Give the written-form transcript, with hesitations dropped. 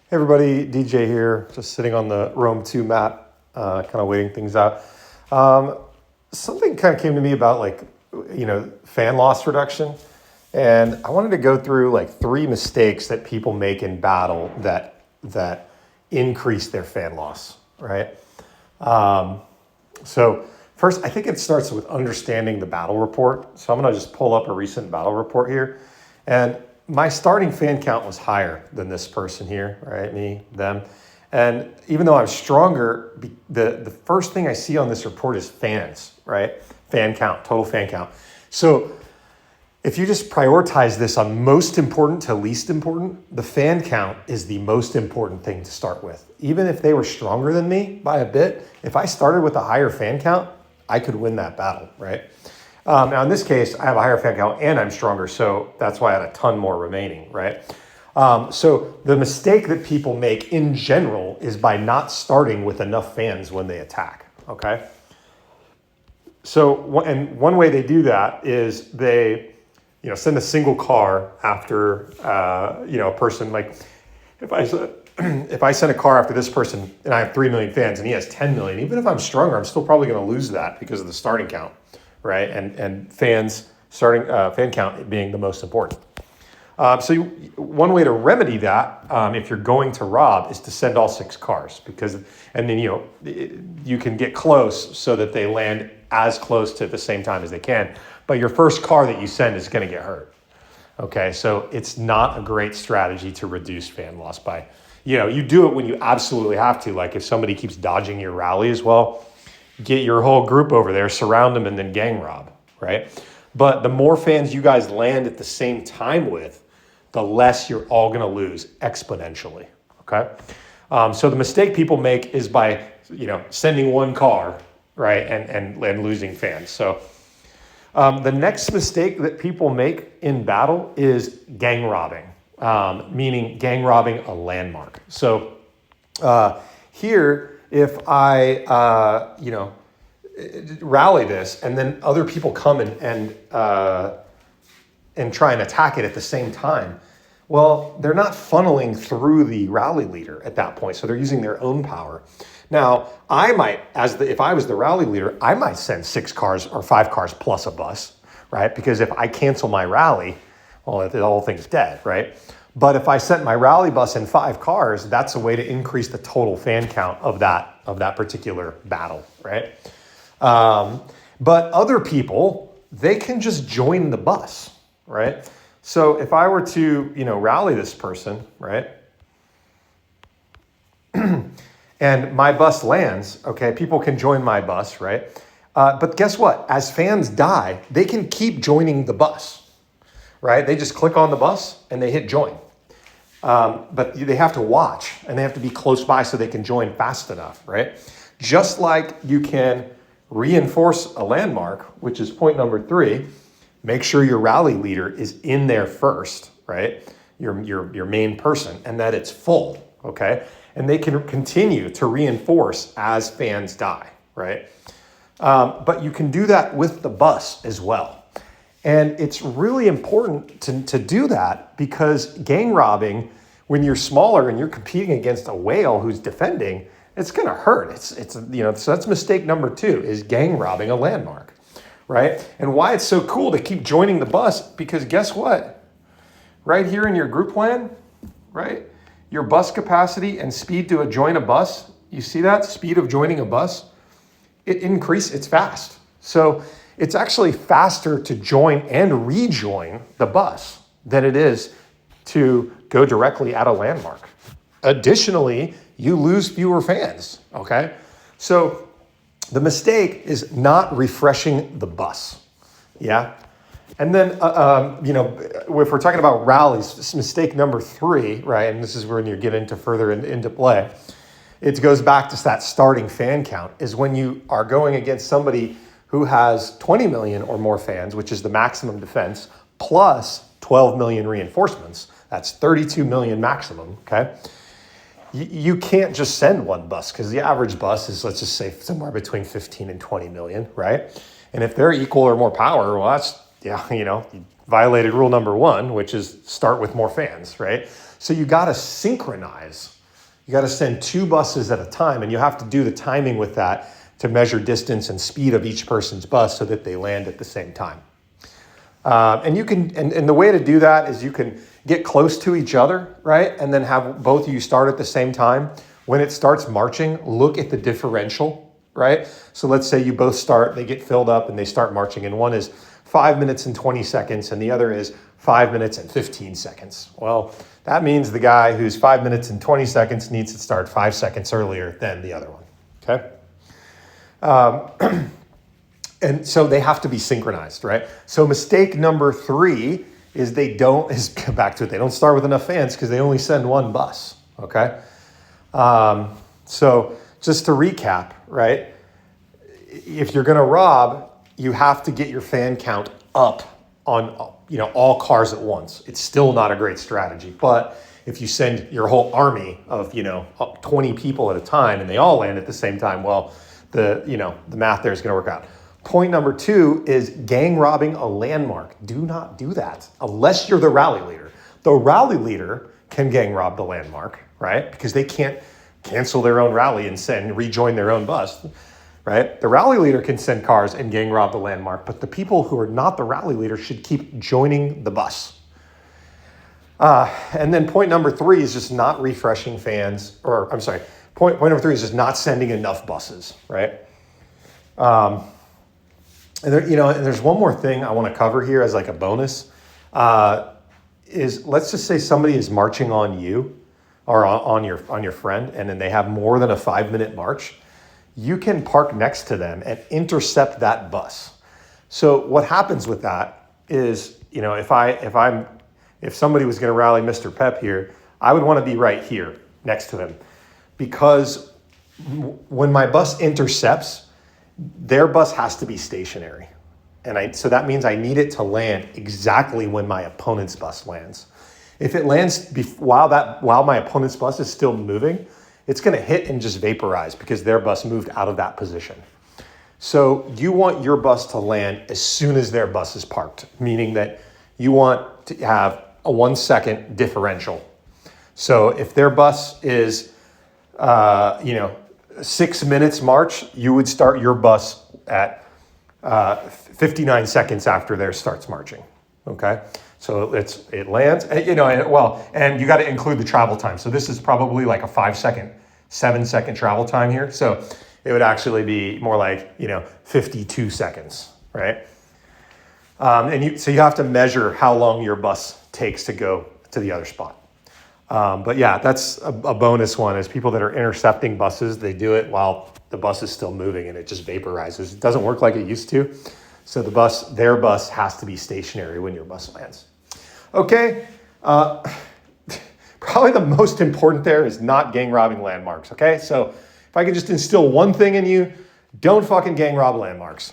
Hey everybody, DJ here, just sitting on the Rome 2 mat, kind of waiting things out. Something kind of came to me about fan loss reduction. And I wanted to go through like 3 mistakes that people make in battle that increase their fan loss, right? So first, I think it starts with understanding the battle report. So I'm gonna just pull up a recent battle report here. And my starting fan count was higher than this person here, right? Me, them. And even though I'm stronger, the first thing I see on this report is fans, right? Fan count, total fan count. So if you just prioritize this on most important to least important, the fan count is the most important thing to start with. Even if they were stronger than me by a bit, if I started with a higher fan count, I could win that battle, right? Now in this case, I have a higher fan count and I'm stronger, so that's why I had a ton more remaining, right? So the mistake that people make in general is by not starting with enough fans when they attack, okay? So, one way they do that is they, send a single car after, a person. Like if I send a car after this person and I have 3 million fans and he has 10 million, even if I'm stronger, I'm still probably going to lose that because of the starting count, right? And fan count being the most important. One way to remedy that, if you're going to rob, is to send all 6 cars and then you can get close so that they land as close to the same time as they can. But your first car that you send is going to get hurt. Okay, so it's not a great strategy to reduce fan loss by, you do it when you absolutely have to. Like if somebody keeps dodging your rally as well, get your whole group over there, surround them, and then gang rob, right? But the more fans you guys land at the same time with, the less you're all going to lose exponentially, okay? So the mistake people make is by, sending one car, right, and losing fans. So the next mistake that people make in battle is gang robbing, meaning gang robbing a landmark. So here, if I, rally this and then other people come and try and attack it at the same time, well, they're not funneling through the rally leader at that point, so they're using their own power. Now, I might, if I was the rally leader, I might send 6 cars or 5 cars plus a bus, right? Because if I cancel my rally, well, the whole thing's dead, right? But if I sent my rally bus and 5 cars, that's a way to increase the total fan count of that particular battle, right? But other people, they can just join the bus, right? So if I were to, rally this person, right? And my bus lands, okay, people can join my bus, right? But guess what? As fans die, they can keep joining the bus, right? They just click on the bus and they hit join. But they have to watch and they have to be close by so they can join fast enough, right? Just like you can reinforce a landmark, which is point number 3, make sure your rally leader is in there first, right? Your main person, and that it's full, okay? And they can continue to reinforce as fans die, right? But you can do that with the bus as well. And it's really important to do that because gang robbing, when you're smaller and you're competing against a whale who's defending, it's going to hurt. So that's mistake number 2 is gang robbing a landmark, right? And why it's so cool to keep joining the bus, because guess what? Right here in your group plan, right? Your bus capacity and speed to join a bus, you see that? Speed of joining a bus, it's fast. So it's actually faster to join and rejoin the bus than it is to go directly at a landmark. Additionally, you lose fewer fans, okay? So the mistake is not refreshing the bus, yeah? And then, if we're talking about rallies, this is mistake number 3, right? And this is when you get into play. It goes back to that starting fan count is when you are going against somebody who has 20 million or more fans, which is the maximum defense, plus 12 million reinforcements. That's 32 million maximum, okay? You can't just send one bus because the average bus is, let's just say, somewhere between 15 and 20 million, right? And if they're equal or more power, well, that's, you violated rule number 1, which is start with more fans, right? So you got to synchronize You got to send 2 buses at a time, and you have to do the timing with that to measure distance and speed of each person's bus so that they land at the same time. And you can, and the way to do that is you can get close to each other, right? And then have both of you start at the same time. When it starts marching, look at the differential, right? So let's say you both start, they get filled up and they start marching, and one is 5 minutes and 20 seconds and the other is 5 minutes and 15 seconds. Well, that means the guy who's 5 minutes and 20 seconds needs to start 5 seconds earlier than the other one, okay? And so they have to be synchronized, right? So mistake number 3 is they don't start with enough fans because they only send 1 bus, okay? So just to recap, right? If you're gonna rob, you have to get your fan count up on all cars at once. It's still not a great strategy, but if you send your whole army of 20 people at a time and they all land at the same time, well, the math there is going to work out. Point number 2 is gang robbing a landmark. Do not do that unless you're the rally leader. The rally leader can gang rob the landmark, right? Because they can't cancel their own rally and rejoin their own bus, right? The rally leader can send cars and gang rob the landmark, but the people who are not the rally leader should keep joining the bus. And then point number 3 is just not refreshing fans, point number 3 is just not sending enough buses, right? And there's one more thing I want to cover here as like a bonus, is let's just say somebody is marching on you or on your friend, and then they have more than a 5-minute march. You can park next to them and intercept that bus. So what happens with that is, if somebody was going to rally Mr. Pep here, I would want to be right here next to them, because when my bus intercepts, their bus has to be stationary. So that means I need it to land exactly when my opponent's bus lands. If it lands while my opponent's bus is still moving, it's going to hit and just vaporize because their bus moved out of that position. So you want your bus to land as soon as their bus is parked, meaning that you want to have a 1 second differential. So if their bus is, 6 minutes march, you would start your bus at 59 seconds after theirs starts marching. Okay, so it lands, and you got to include the travel time. So this is probably like a 7-second travel time here. So it would actually be more like 52 seconds, right? So you have to measure how long your bus takes to go to the other spot. But yeah, that's a bonus one, is people that are intercepting buses, they do it while the bus is still moving and it just vaporizes. It doesn't work like it used to. So their bus has to be stationary when your bus lands. Okay, probably the most important there is not gang robbing landmarks, okay? So if I could just instill one thing in you, don't fucking gang rob landmarks.